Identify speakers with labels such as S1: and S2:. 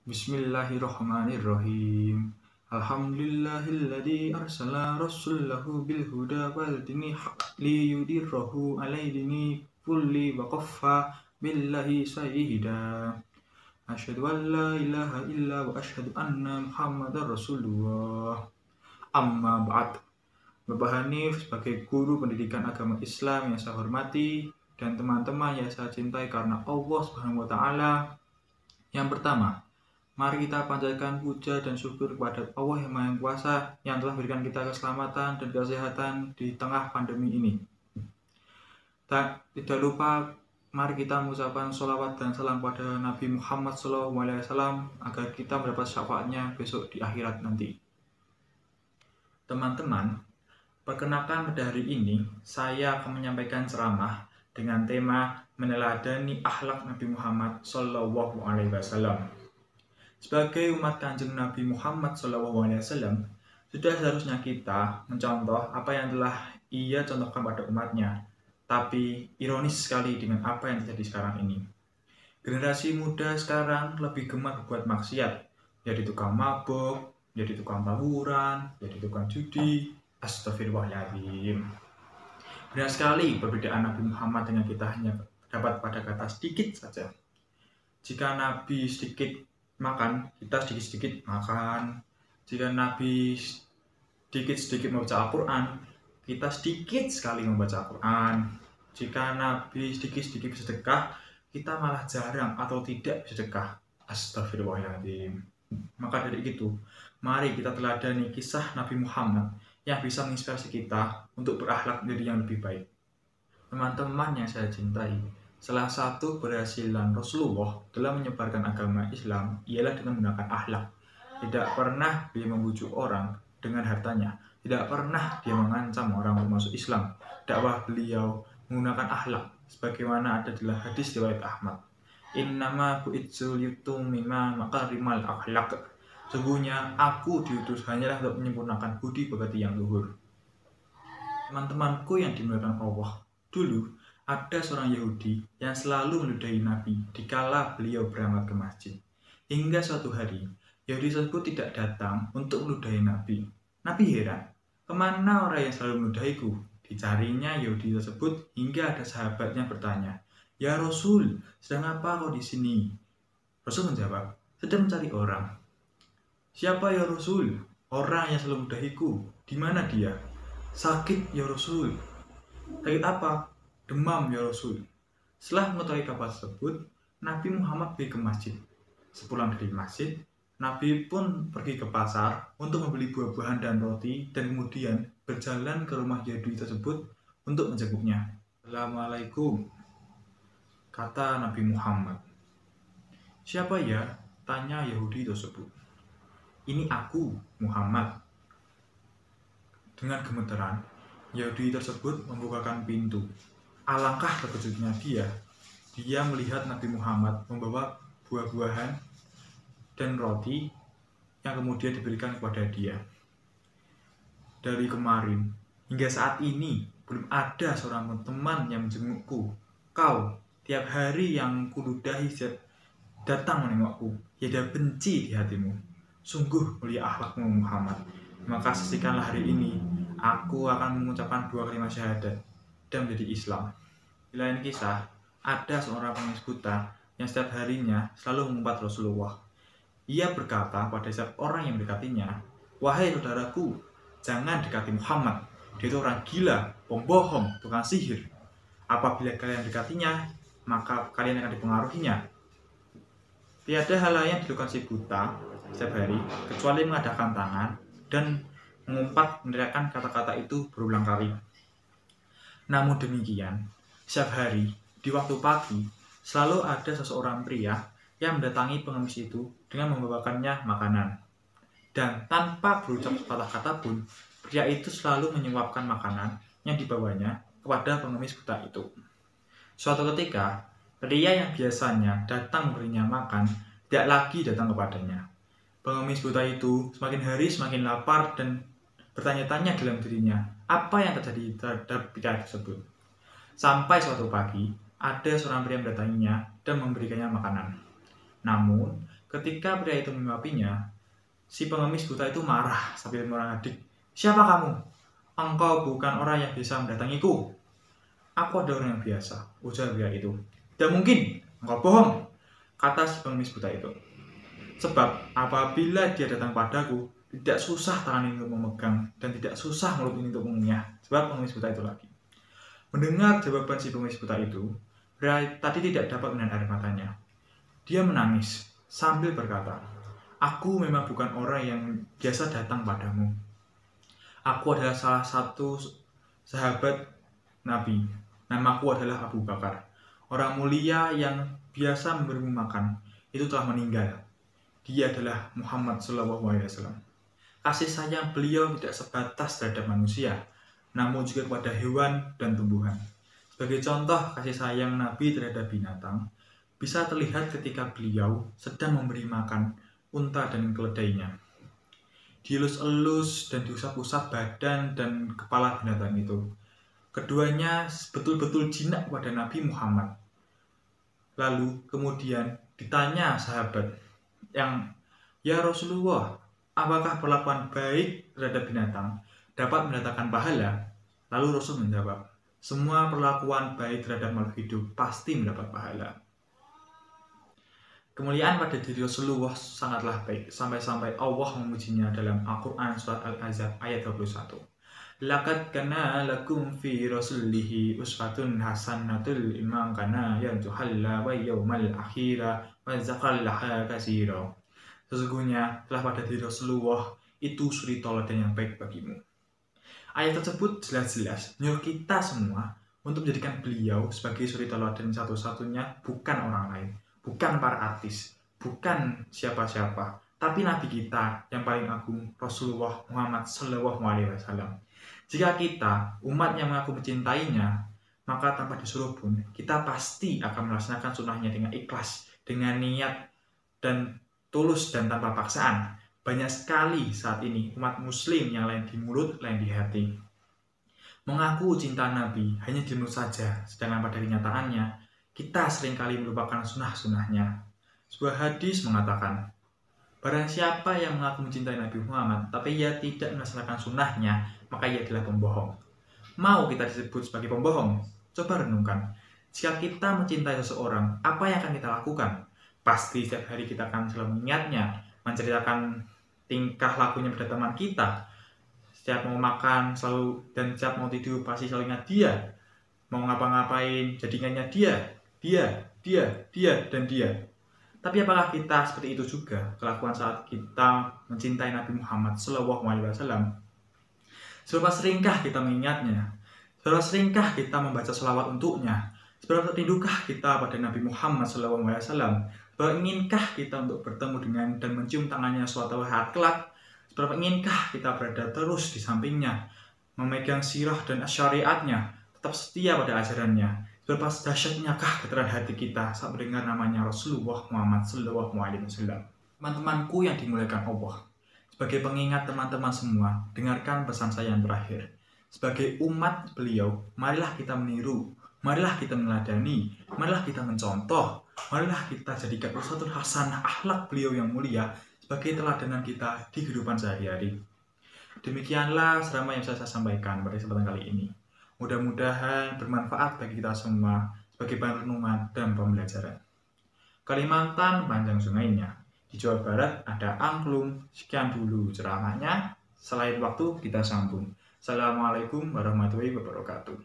S1: Bismillahirrahmanirrahim. Alhamdulillahilladzi arsala rasulahu bil huda wal dini haq liyudhhirahu 'alal dini kulli wa kaffa billahi sayyida. Asyhadu an la ilaha illa wa asyhadu anna Muhammadar Rasulullah. Amma ba'd. Bapak Hanif sebagai guru pendidikan agama Islam yang saya hormati dan teman-teman yang saya cintai karena Allah Subhanahu wa taala. Yang pertama, mari kita panjatkan puja dan syukur kepada Allah yang Maha Kuasa yang telah memberikan kita keselamatan dan kesehatan di tengah pandemi ini. Tidak lupa, mari kita mengucapkan sholawat dan salam pada Nabi Muhammad SAW agar kita mendapat syafaatnya besok di akhirat nanti. Teman-teman, perkenalkan pada hari ini saya akan menyampaikan ceramah dengan tema meneladani akhlak Nabi Muhammad SAW. Sebagai umat Kanjeng Nabi Muhammad SAW, sudah seharusnya kita mencontoh apa yang telah ia contohkan pada umatnya. Tapi ironis sekali dengan apa yang terjadi sekarang ini. Generasi muda sekarang lebih gemar berbuat maksiat, jadi tukang mabuk, jadi tukang tawuran, jadi tukang judi. Astagfirullahaladzim. Benar sekali perbedaan Nabi Muhammad dengan kita hanya dapat pada kata sedikit saja. Jika Nabi sedikit makan, kita sedikit-sedikit makan. Jika Nabi sedikit-sedikit membaca Al-Quran, kita sedikit sekali membaca Al-Quran. Jika Nabi sedikit-sedikit bersedekah, kita malah jarang atau tidak bersedekah. Astagfirullahaladzim. Maka dari itu, mari kita teladani kisah Nabi Muhammad yang bisa menginspirasi kita untuk berakhlak menjadi yang lebih baik. Teman-teman yang saya cintai, salah satu keberhasilan Rasulullah dalam menyebarkan agama Islam ialah dengan menggunakan akhlak. Tidak pernah dia membujuk orang dengan hartanya. Tidak pernah dia mengancam orang untuk masuk Islam. Dakwah beliau menggunakan akhlak, sebagaimana ada dalam hadis riwayat Ahmad. Innama bu'itsu liyutamima makarimal akhlak. Sesungguhnya aku diutus hanyalah untuk menyempurnakan budi pekerti yang luhur. Teman-temanku yang dimuliakan Allah, dulu ada seorang Yahudi yang selalu meludahi Nabi dikala beliau berangkat ke masjid. Hingga suatu hari, Yahudi tersebut tidak datang untuk meludahi Nabi. Nabi heran, kemana orang yang selalu meludahiku? Dicarinya Yahudi tersebut hingga ada sahabatnya bertanya, "Ya Rasul, sedang apa kau di sini?" Rasul menjawab, "Sedang mencari orang." "Siapa ya Rasul?" "Orang yang selalu meludahiku." "Di mana dia?" "Sakit ya Rasul." "Sakit apa?" "Demam ya Rasul." Setelah mengetahui kabar tersebut, Nabi Muhammad pergi ke masjid. Sepulang dari masjid, Nabi pun pergi ke pasar untuk membeli buah-buahan dan roti dan kemudian berjalan ke rumah Yahudi tersebut untuk menjenguknya. "Assalamualaikum," kata Nabi Muhammad. "Siapa ya?" tanya Yahudi tersebut. "Ini aku, Muhammad." Dengan gemeteran, Yahudi tersebut membukakan pintu. Alangkah terkejutnya dia melihat Nabi Muhammad membawa buah-buahan dan roti yang kemudian diberikan kepada dia. "Dari kemarin hingga saat ini belum ada seorang teman yang menjengukku. Kau tiap hari yang kuludahi datang menengokku, tiada benci di hatimu. Sungguh mulia akhlakmu Muhammad. Maka saksikanlah hari ini aku akan mengucapkan 2 kalimat syahadat dan menjadi Islam." Di lain kisah, ada seorang pengemis buta yang setiap harinya selalu mengumpat Rasulullah. Ia berkata pada setiap orang yang mendekatinya, "Wahai saudaraku, jangan dekati Muhammad. Dia itu orang gila, pembohong, tukang sihir. Apabila kalian dekatinya, maka kalian akan dipengaruhinya." Tiada hal lain yang dilakukan si buta setiap hari kecuali mengadakan tangan dan mengumpat meneriakkan kata-kata itu berulang kali. Namun demikian, setiap hari di waktu pagi selalu ada seseorang pria yang mendatangi pengemis itu dengan membawakannya makanan. Dan tanpa berucap sepatah kata pun, pria itu selalu menyuapkan makanan yang dibawanya kepada pengemis buta itu. Suatu ketika, pria yang biasanya datang memberinya makan tidak lagi datang kepadanya. Pengemis buta itu semakin hari semakin lapar dan bertanya-tanya dalam dirinya, apa yang terjadi terhadap pria tersebut. Sampai suatu pagi, ada seorang pria mendatanginya dan memberikannya makanan. Namun, Ketika pria itu menyuapinya, si pengemis buta itu marah sambil merangkak, "Siapa kamu? Engkau bukan orang yang bisa mendatangiku." "Aku adalah orang yang biasa," ujar pria itu. "Tidak mungkin, engkau bohong," kata si pengemis buta itu. "Sebab apabila dia datang padaku, tidak susah tangan ini untuk memegang dan tidak susah mulut ini untuk mengunyah." Sebab pengemis buta itu lagi. Mendengar jawaban si pengemis buta itu, pria tadi tidak dapat menahan air matanya. Dia menangis sambil berkata, "Aku memang bukan orang yang biasa datang padamu. Aku adalah salah satu sahabat Nabi. Namaku adalah Abu Bakar. Orang mulia yang biasa memberimu makan itu telah meninggal. Dia adalah Muhammad SAW. Kasih sayang beliau tidak sebatas terhadap manusia, namun juga kepada hewan dan tumbuhan. Sebagai contoh kasih sayang Nabi terhadap binatang, bisa terlihat ketika beliau sedang memberi makan unta dan keledainya. Dielus-elus dan diusap-usap badan dan kepala binatang itu. Keduanya betul-betul jinak kepada Nabi Muhammad. Lalu kemudian ditanya sahabat yang, "Ya Rasulullah, apakah perlakuan baik terhadap binatang dapat mendatangkan pahala?" Lalu Rasul menjawab, "Semua perlakuan baik terhadap makhluk hidup pasti mendapat pahala." Kemuliaan pada diri Rasulullah sangatlah baik, sampai-sampai Allah memujinya dalam Al-Quran surat Al-Ahzab ayat 21. "Laqad kana lakum fi rasulihi uswatun hasanatul liman kana yarjuhalla wa yawmal akhira wa zakallaha katsira." Sesungguhnya telah pada diri Rasulullah itu suri teladan yang baik bagimu. Ayat tersebut jelas-jelas menyuruh kita semua untuk menjadikan beliau sebagai suri teladan satu-satunya, bukan orang lain, bukan para artis, bukan siapa-siapa, tapi Nabi kita yang paling agung, Rasulullah Muhammad SAW. Jika kita, umat yang mengaku mencintainya, maka tanpa disuruh pun, kita pasti akan melaksanakan sunnahnya dengan ikhlas, dengan niat dan tulus dan tanpa paksaan. Banyak sekali saat ini umat muslim yang lain di mulut, lain di hati. Mengaku cinta Nabi hanya di mulut saja, sedangkan pada kenyataannya, kita seringkali melupakan sunnah-sunnahnya. Sebuah hadis mengatakan, barang siapa yang mengaku mencintai Nabi Muhammad, tapi ia tidak melaksanakan sunnahnya, maka ia adalah pembohong. Mau kita disebut sebagai pembohong? Coba renungkan. Jika kita mencintai seseorang, apa yang akan kita lakukan? Pasti setiap hari kita akan selalu mengingatnya, menceritakan tingkah lakunya pada teman kita. Setiap mau makan selalu, dan setiap mau tidur pasti selalu ingat dia. Mau ngapa-ngapain jadi ingatnya dia, dan dia. Tapi apakah kita seperti itu juga kelakuan saat kita mencintai Nabi Muhammad SAW? Seberapa seringkah kita mengingatnya? Seberapa seringkah kita membaca sholawat untuknya? Seberapa rindukkah kita pada Nabi Muhammad SAW? Seberapa inginkah kita untuk bertemu dengan dan mencium tangannya suatu saat kelak? Seberapa inginkah kita berada terus di sampingnya, memegang sirah dan syariatnya, tetap setia pada ajarannya? Seberapa dahsyatnyakah getaran hati kita saat mendengar namanya Rasulullah Muhammad SAW? Teman-temanku yang dimuliakan Allah, sebagai pengingat teman-teman semua, dengarkan pesan saya yang terakhir. Sebagai umat beliau, marilah kita meniru, marilah kita meneladani, marilah kita mencontoh, marilah kita jadikan uswatun hasanah akhlak beliau yang mulia sebagai teladanan kita di kehidupan sehari-hari. Demikianlah serama yang saya sampaikan pada kesempatan kali ini. Mudah-mudahan bermanfaat bagi kita semua sebagai bahan renungan dan pembelajaran. Kalimantan panjang sungainya. Di Jawa Barat ada angklung. Sekian dulu ceramahnya. Selain waktu kita sambung. Assalamualaikum warahmatullahi wabarakatuh.